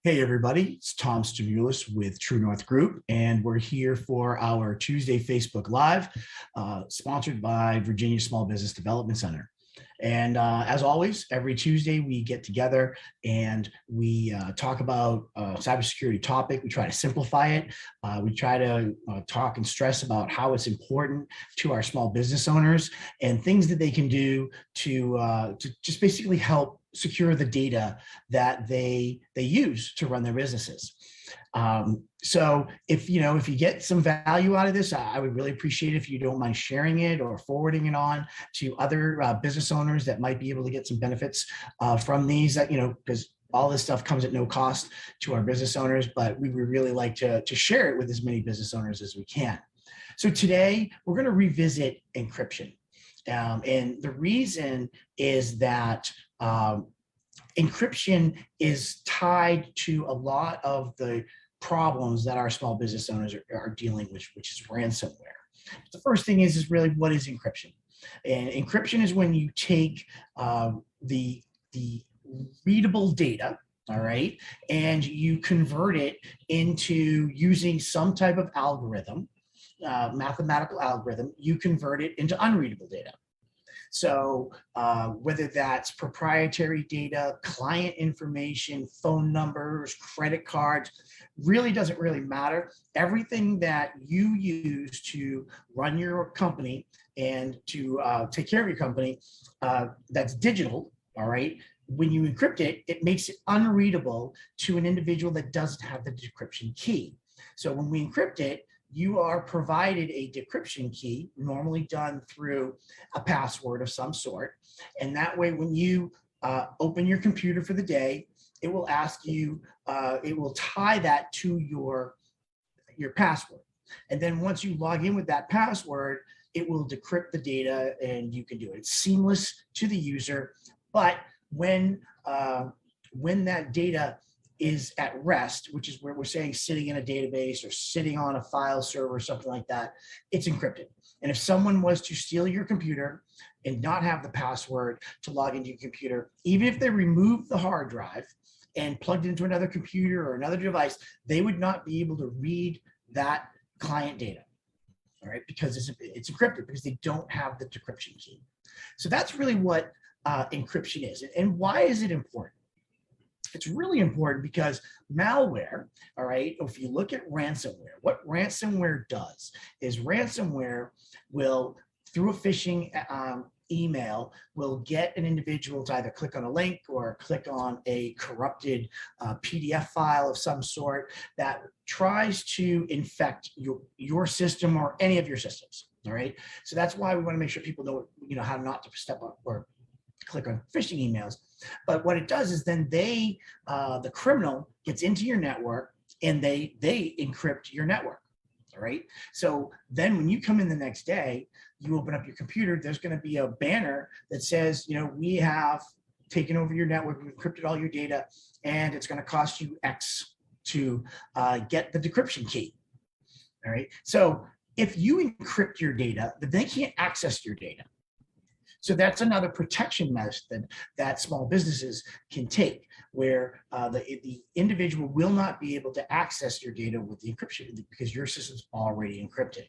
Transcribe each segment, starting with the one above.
Hey everybody, it's Tom Stavulis with True North Group, and we're here for our Tuesday Facebook Live, sponsored by Virginia Small Business Development Center. And as always, every Tuesday we get together and we talk about cybersecurity topic. We try to simplify it. We try to talk and stress about how it's important to our small business owners and things that they can do to just basically help secure the data that they use to run their businesses. So if you get some value out of this, I would really appreciate it if you don't mind sharing it or forwarding it on to other business owners that might be able to get some benefits from these. That because all this stuff comes at no cost to our business owners, but we would really like to share it with as many business owners as we can. So today we're going to revisit encryption, and the reason is that encryption is tied to a lot of the problems that our small business owners are dealing with, which is ransomware. The first thing is really, what is encryption? And encryption is when you take the readable data, all right, and you convert it into using some type of algorithm, mathematical algorithm, you convert it into unreadable data. So whether that's proprietary data, client information, phone numbers, credit cards, really doesn't really matter. Everything that you use to run your company and to take care of your company, that's digital, all right? When you encrypt it, it makes it unreadable to an individual that doesn't have the decryption key. So when we encrypt it, you are provided a decryption key, normally done through a password of some sort. And that way, when you open your computer for the day, it will ask you, it will tie that to your password. And then once you log in with that password, it will decrypt the data and you can do it. It's seamless to the user. But when that data is at rest, which is where we're saying sitting in a database or sitting on a file server or something like that, it's encrypted. And if someone was to steal your computer and not have the password to log into your computer, even if they removed the hard drive and plugged it into another computer or another device, they would not be able to read that client data, all right, because it's encrypted, because they don't have the decryption key. So that's really what encryption is. And why is it important? It's really important because malware, all right, if you look at ransomware, what ransomware does is ransomware will, through a phishing email, will get an individual to either click on a link or click on a corrupted PDF file of some sort that tries to infect your system or any of your systems, all right? So that's why we want to make sure people know, how not to step up or click on phishing emails. But what it does is then the criminal gets into your network and they encrypt your network, all right? So then when you come in the next day, you open up your computer, there's gonna be a banner that says, we have taken over your network, we've encrypted all your data, and it's gonna cost you X to get the decryption key, all right? So if you encrypt your data, then they can't access your data. So that's another protection method that small businesses can take, where the individual will not be able to access your data with the encryption because your system's already encrypted.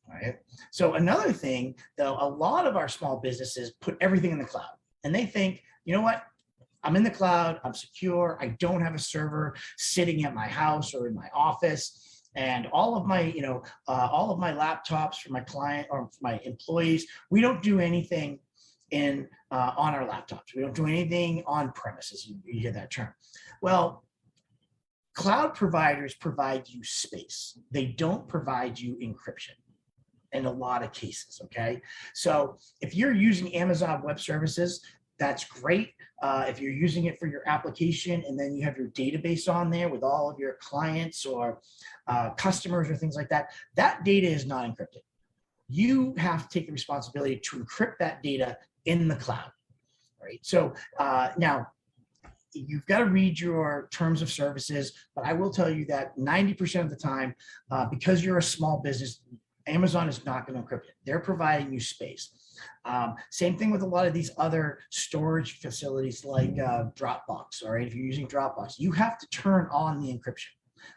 All right. So another thing, though, a lot of our small businesses put everything in the cloud, and they think, you know what? I'm in the cloud, I'm secure, I don't have a server sitting at my house or in my office. And all of my laptops for my client or for my employees, we don't do anything on our laptops. We don't do anything on premises. You hear that term. Well, cloud providers provide you space. They don't provide you encryption in a lot of cases, okay? So if you're using Amazon Web Services, that's great. If you're using it for your application and then you have your database on there with all of your clients or customers or things like that, that data is not encrypted. You have to take the responsibility to encrypt that data in the cloud, right? So now you've got to read your terms of services, but I will tell you that 90% of the time, because you're a small business, Amazon is not going to encrypt it. They're providing you space. Same thing with a lot of these other storage facilities like Dropbox. All right, if you're using Dropbox, you have to turn on the encryption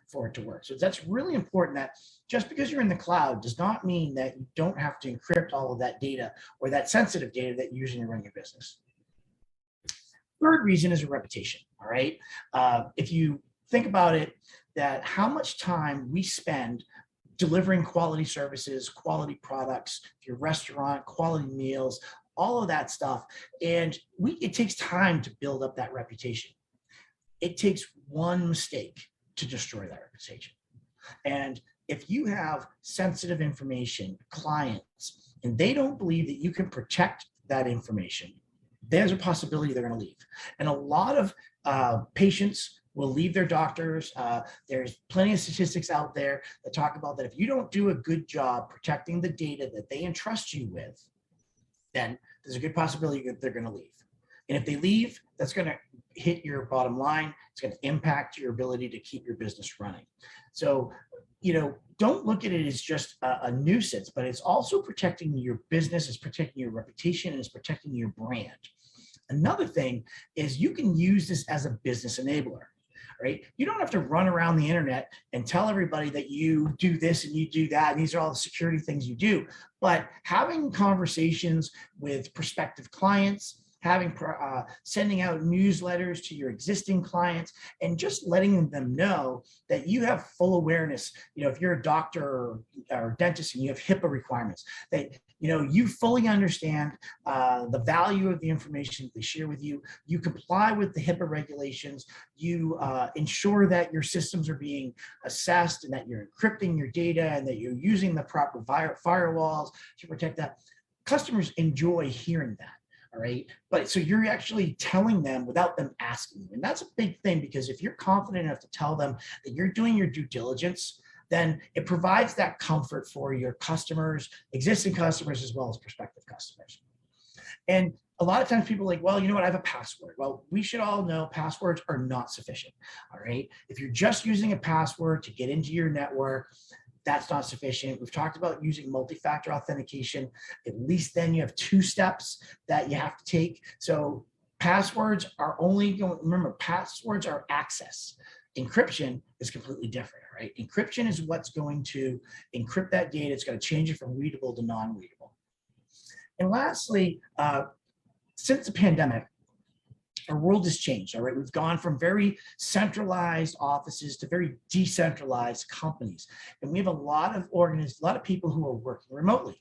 for it to work. So that's really important, that just because you're in the cloud does not mean that you don't have to encrypt all of that data or that sensitive data that you're using to run your business. Third reason is a reputation. All right, if you think about it, that how much time we spend delivering quality services, quality products, your restaurant, quality meals, all of that stuff. And it takes time to build up that reputation. It takes one mistake to destroy that reputation. And if you have sensitive information, clients, and they don't believe that you can protect that information, there's a possibility they're going to leave. And a lot of patients will leave their doctors. There's plenty of statistics out there that talk about that if you don't do a good job protecting the data that they entrust you with, then there's a good possibility that they're going to leave. And if they leave, that's going to hit your bottom line. It's going to impact your ability to keep your business running. So, don't look at it as just a nuisance, but it's also protecting your business, it's protecting your reputation, and it's protecting your brand. Another thing is you can use this as a business enabler. Right? You don't have to run around the internet and tell everybody that you do this and you do that, and these are all the security things you do. But having conversations with prospective clients, sending out newsletters to your existing clients, and just letting them know that you have full awareness. If you're a doctor or dentist and you have HIPAA requirements, that you fully understand the value of the information they share with you. You comply with the HIPAA regulations. You ensure that your systems are being assessed and that you're encrypting your data and that you're using the proper firewalls to protect that. Customers enjoy hearing that. All right. But so you're actually telling them without them asking you. And that's a big thing, because if you're confident enough to tell them that you're doing your due diligence, then it provides that comfort for your customers, existing customers, as well as prospective customers. And a lot of times people are like, well, you know what, I have a password. Well, we should all know passwords are not sufficient. All right. If you're just using a password to get into your network, that's not sufficient. We've talked about using multi-factor authentication. At least then you have 2 steps that you have to take. So passwords are remember, passwords are access. Encryption is completely different, right? Encryption is what's going to encrypt that data. It's going to change it from readable to non-readable. And lastly, since the pandemic, our world has changed, all right? We've gone from very centralized offices to very decentralized companies. And we have a lot of people who are working remotely.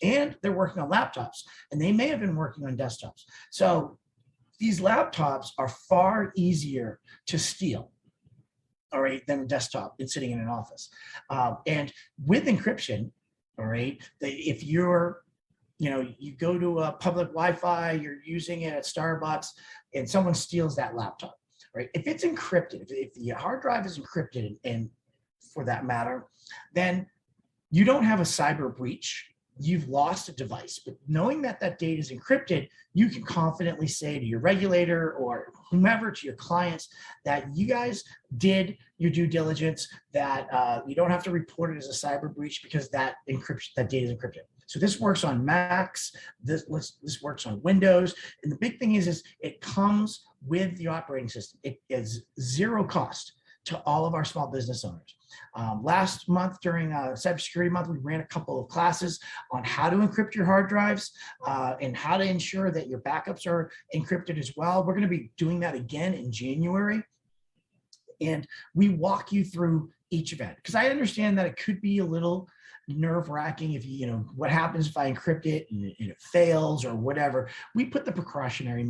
And they're working on laptops. And they may have been working on desktops. So these laptops are far easier to steal, all right, than a desktop and sitting in an office. And with encryption, all right, if you're you go to a public Wi-Fi, you're using it at Starbucks, and someone steals that laptop, right? If it's encrypted, if the hard drive is encrypted, and for that matter, then you don't have a cyber breach. You've lost a device. But knowing that that data is encrypted, you can confidently say to your regulator or whomever, to your clients, that you guys did your due diligence, that you don't have to report it as a cyber breach because that data is encrypted. So this works on Macs, this works on Windows. And the big thing is it comes with the operating system. It is zero cost to all of our small business owners. Last month during Cybersecurity Month, we ran a couple of classes on how to encrypt your hard drives and how to ensure that your backups are encrypted as well. We're going to be doing that again in January. And we walk you through each event, because I understand that it could be a little nerve-wracking if what happens if I encrypt it and it fails or whatever. We put the precautionary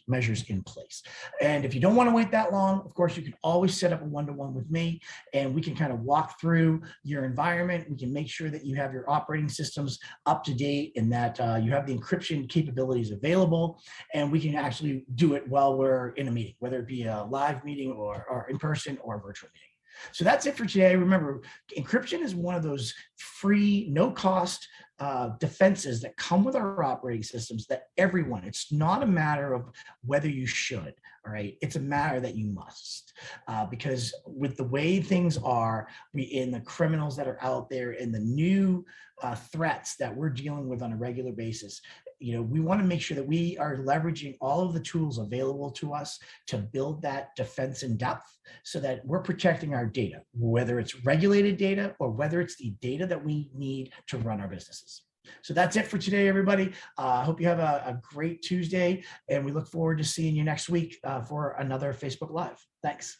measures in place. And if you don't want to wait that long, of course, you can always set up a one-to-one with me, and we can kind of walk through your environment. We can make sure that you have your operating systems up to date and that you have the encryption capabilities available, and we can actually do it while we're in a meeting, whether it be a live meeting or in person or a virtual meeting. So that's it for today. Remember, encryption is one of those free, no cost defenses that come with our operating systems that everyone, it's not a matter of whether you should, all right? It's a matter that you must. Because with the way things are, in the criminals that are out there and the new threats that we're dealing with on a regular basis, we want to make sure that we are leveraging all of the tools available to us to build that defense in depth so that we're protecting our data, whether it's regulated data or whether it's the data that we need to run our businesses. So that's it for today, everybody. I hope you have a great Tuesday, and we look forward to seeing you next week for another Facebook Live. Thanks.